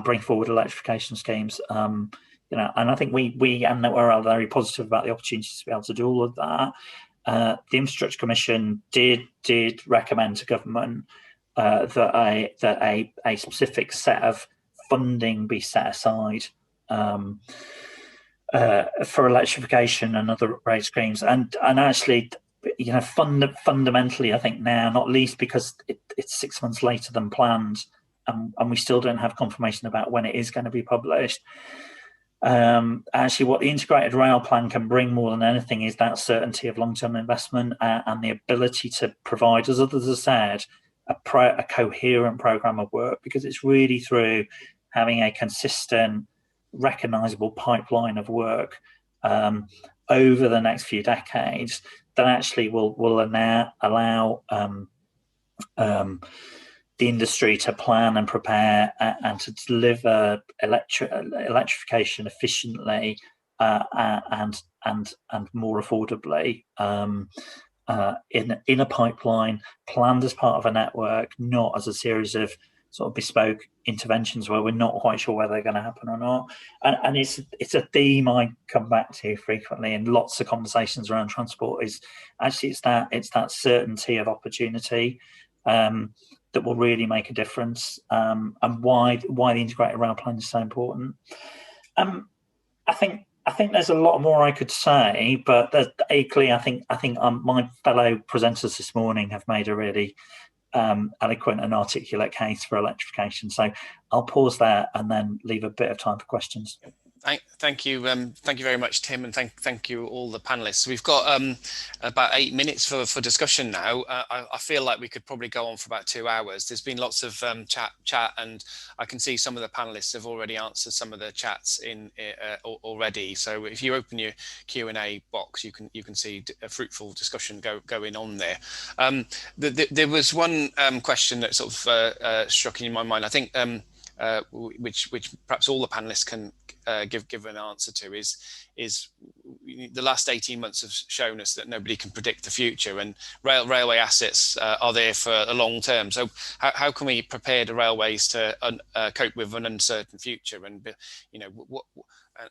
bring forward electrification schemes. And I think we're very positive about the opportunities to be able to do all of that. The Infrastructure Commission did recommend to government that a specific set of funding be set aside for electrification and other upgrade schemes, and actually, fundamentally, I think now, not least because it's 6 months later than planned, and we still don't have confirmation about when it is going to be published. Actually, what the integrated rail plan can bring more than anything is that certainty of long-term investment and the ability to provide, as others have said, a coherent program of work, because it's really through having a consistent, recognizable pipeline of work over the next few decades that actually will allow the industry to plan and prepare and to deliver electrification efficiently and more affordably in a pipeline, planned as part of a network, not as a series of sort of bespoke interventions where we're not quite sure whether they're going to happen or not. And it's a theme I come back to frequently in lots of conversations around transport. Is actually it's that certainty of opportunity that will really make a difference, and why the integrated rail plan is so important. I think there's a lot more I could say, but equally, I think my fellow presenters this morning have made a really eloquent and articulate case for electrification. So I'll pause there and then leave a bit of time for questions. Thank you very much, Tim, and thank you all the panelists. We've got about 8 minutes for discussion now. I feel like we could probably go on for about 2 hours. There's been lots of chat, and I can see some of the panelists have already answered some of the chats in already. So if you open your Q&A box, you can see a fruitful discussion going on there. There was one question that sort of struck in my mind, I think, which perhaps all the panelists can give an answer to, is the last 18 months have shown us that nobody can predict the future, and railway assets are there for a long term. So how can we prepare the railways to cope with an uncertain future? And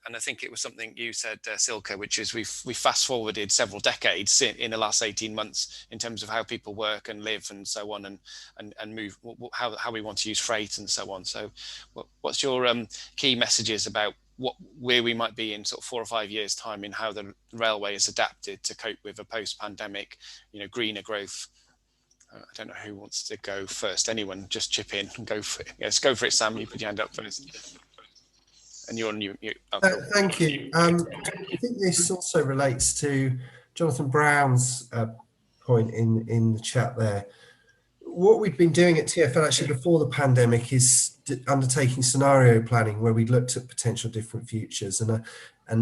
and I think it was something you said, Silke, which is we fast forwarded several decades in the last 18 months in terms of how people work and live and so on, and move, how we want to use freight and so on. So what's your key messages about where we might be in sort of 4 or 5 years time in how the railway is adapted to cope with a post-pandemic, greener growth? I don't know who wants to go first. Anyone, just chip in and go for it. Yes, go for it, Sam. You put your hand up first. And you're on you. Thank you. I think this also relates to Jonathan Brown's point in the chat there. What we've been doing at TfL actually before the pandemic is undertaking scenario planning, where we looked at potential different futures, and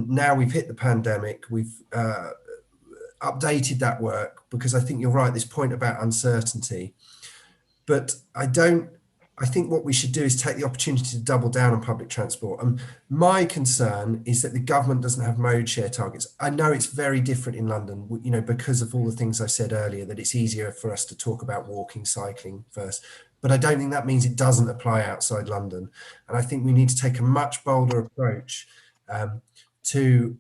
now we've hit the pandemic. We've updated that work, because I think you're right, this point about uncertainty, but I think what we should do is take the opportunity to double down on public transport. And my concern is that the government doesn't have mode share targets. I know it's very different in London, because of all the things I said earlier, that it's easier for us to talk about walking, cycling first. But I don't think that means it doesn't apply outside London. And I think we need to take a much bolder approach to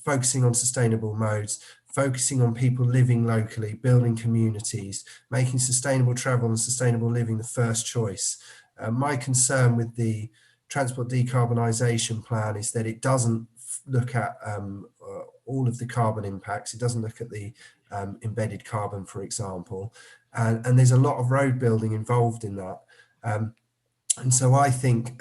focusing on sustainable modes, focusing on people living locally, building communities, making sustainable travel and sustainable living the first choice. My concern with the transport decarbonisation plan is that it doesn't look at all of the carbon impacts. It doesn't look at the embedded carbon, for example, and there's a lot of road building involved in that. And so I think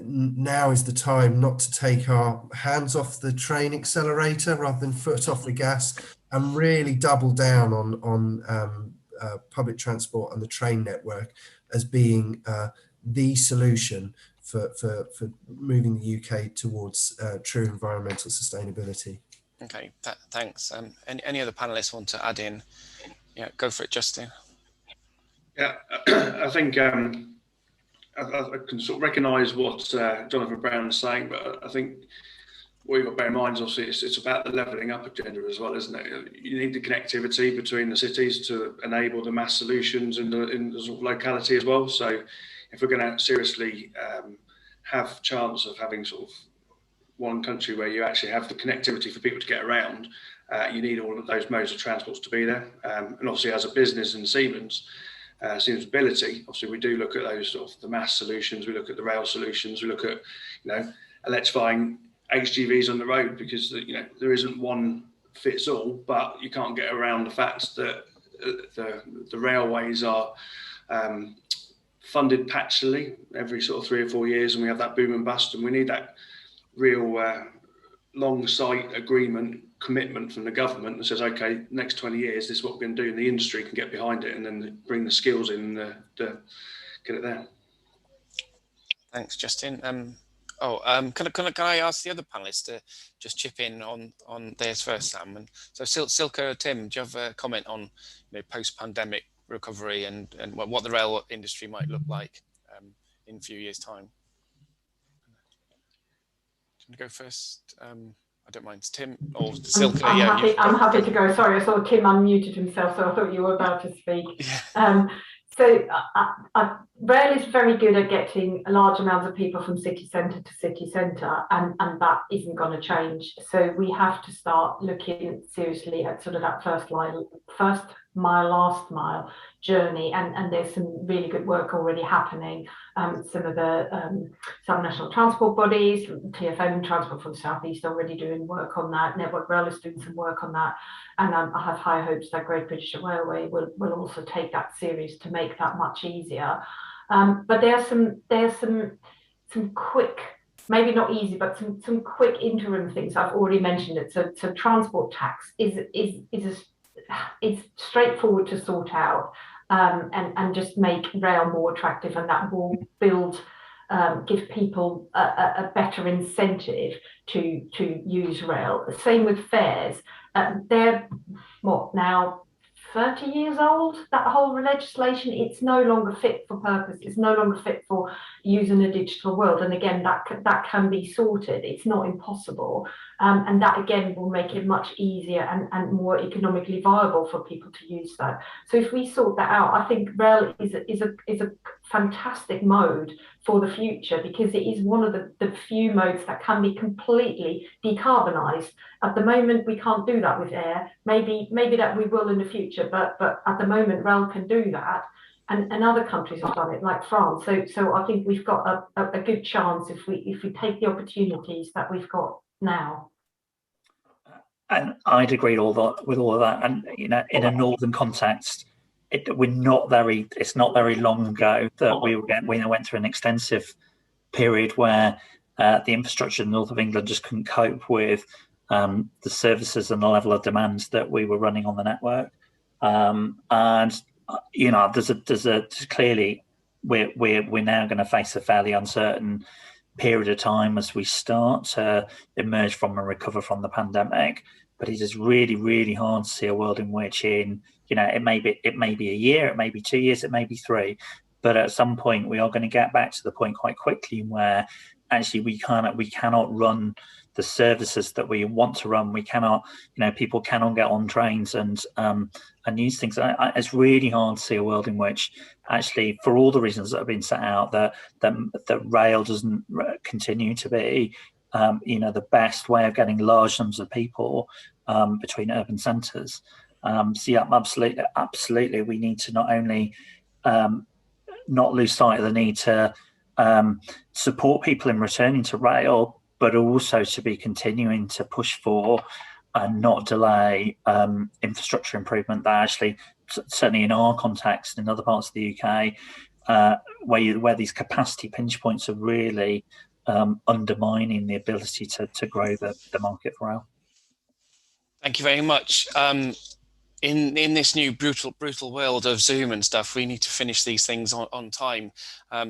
now is the time not to take our hands off the train accelerator rather than foot off the gas, and really double down on public transport and the train network as being the solution for moving the UK towards true environmental sustainability. Okay, thanks. Any other panelists want to add in? Yeah, go for it, Justin. Yeah, I think I can sort of recognise what Jonathan Brown is saying, but I think what you've got to bear in mind is obviously it's about the levelling up agenda as well, isn't it? You need the connectivity between the cities to enable the mass solutions in the sort of locality as well. So if we're going to seriously have chance of having sort of one country where you actually have the connectivity for people to get around, you need all of those modes of transport to be there. And obviously as a business in Siemens Mobility, obviously we do look at those sort of the mass solutions, we look at the rail solutions, we look at, you know, electrifying HGVs on the road, because you know there isn't one fits all, but you can't get around the fact that the railways are funded patchily every sort of 3 or 4 years, and we have that boom and bust, and we need that real long sight agreement commitment from the government that says, okay, next 20 years this is what we're going to do, and the industry can get behind it and then bring the skills in to get it there. Thanks, Justin. Can I ask the other panelists to just chip in on theirs first, Sam? And so Silke, Tim, do you have a comment on, you know, post-pandemic recovery and what the rail industry might look like in a few years' time? Do you want to go first? I don't mind, Tim or Silke. I'm happy to go. Sorry, I saw Tim unmuted himself, so I thought you were about to speak. Yeah. So rail is very good at getting large amounts of people from city centre to city centre, and that isn't going to change. So we have to start looking seriously at sort of that first mile, last mile journey, and there's some really good work already happening. Some of the sub-national transport bodies, TfN, Transport for the South East, already doing work on that. Network Rail is doing some work on that, and I have high hopes that Great British Railway will also take that serious to make that much easier. But there's some quick, maybe not easy, but some quick interim things. I've already mentioned it. So transport tax it's straightforward to sort out, and just make rail more attractive, and that will give people a better incentive to use rail. Same with fares. They're what now 30 years old, that whole legislation. It's no longer fit for purpose. It's no longer fit for using a digital world. And again, that can be sorted. It's not impossible. And that again will make it much easier and more economically viable for people to use that. So if we sort that out, I think rail is a fantastic mode for the future, because it is one of the few modes that can be completely decarbonised. At the moment, we can't do that with air. Maybe that we will in the future, but at the moment, rail can do that. And other countries have done it, like France. So I think we've got a good chance if we take the opportunities that we've got now. And I'd agree with all of that. And you know, in a northern context, it's not very long ago that we went through an extensive period where the infrastructure in the north of England just couldn't cope with the services and the level of demands that we were running on the network. And you know, there's clearly we're now going to face a fairly uncertain period of time as we start to emerge from and recover from the pandemic. But it is really, really hard to see a world in which, it may be a year, it may be 2 years, it may be 3, but at some point we are going to get back to the point quite quickly where actually we cannot run the services that we want to run. We cannot, people cannot get on trains and use things. It's really hard to see a world in which actually, for all the reasons that have been set out, that rail doesn't continue to be the best way of getting large numbers of people between urban centres. So yeah, absolutely, we need to not only not lose sight of the need to support people in returning to rail, but also to be continuing to push for and not delay infrastructure improvement that actually, certainly in our context, in other parts of the UK, where these capacity pinch points are really undermining the ability to grow the market for rail. Thank you very much. in this new brutal world of Zoom and stuff, we need to finish these things on time.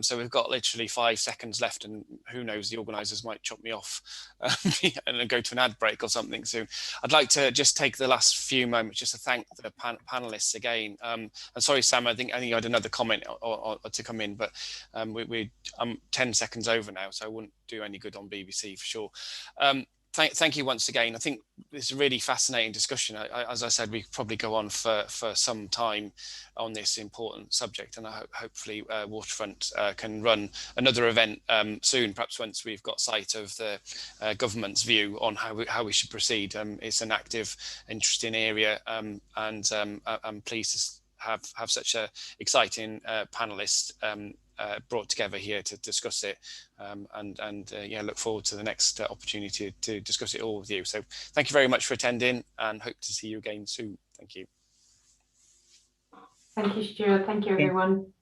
So we've got literally 5 seconds left, and who knows, the organisers might chop me off and then go to an ad break or something soon. I'd like to just take the last few moments just to thank the panelists again. And sorry, Sam, I think you had another comment or to come in, but I'm 10 seconds over now, so I wouldn't do any good on BBC for sure. Thank you once again. I think it's a really fascinating discussion. As I said, we could probably go on for some time on this important subject, and I hopefully Waterfront can run another event soon, perhaps once we've got sight of the government's view on how we should proceed. It's an active, interesting area, and I'm pleased to have such a exciting panelists brought together here to discuss it, and yeah, look forward to the next opportunity to discuss it all with you. So thank you very much for attending, and hope to see you again soon. Thank you. Thank you, Stuart. Thank you, everyone.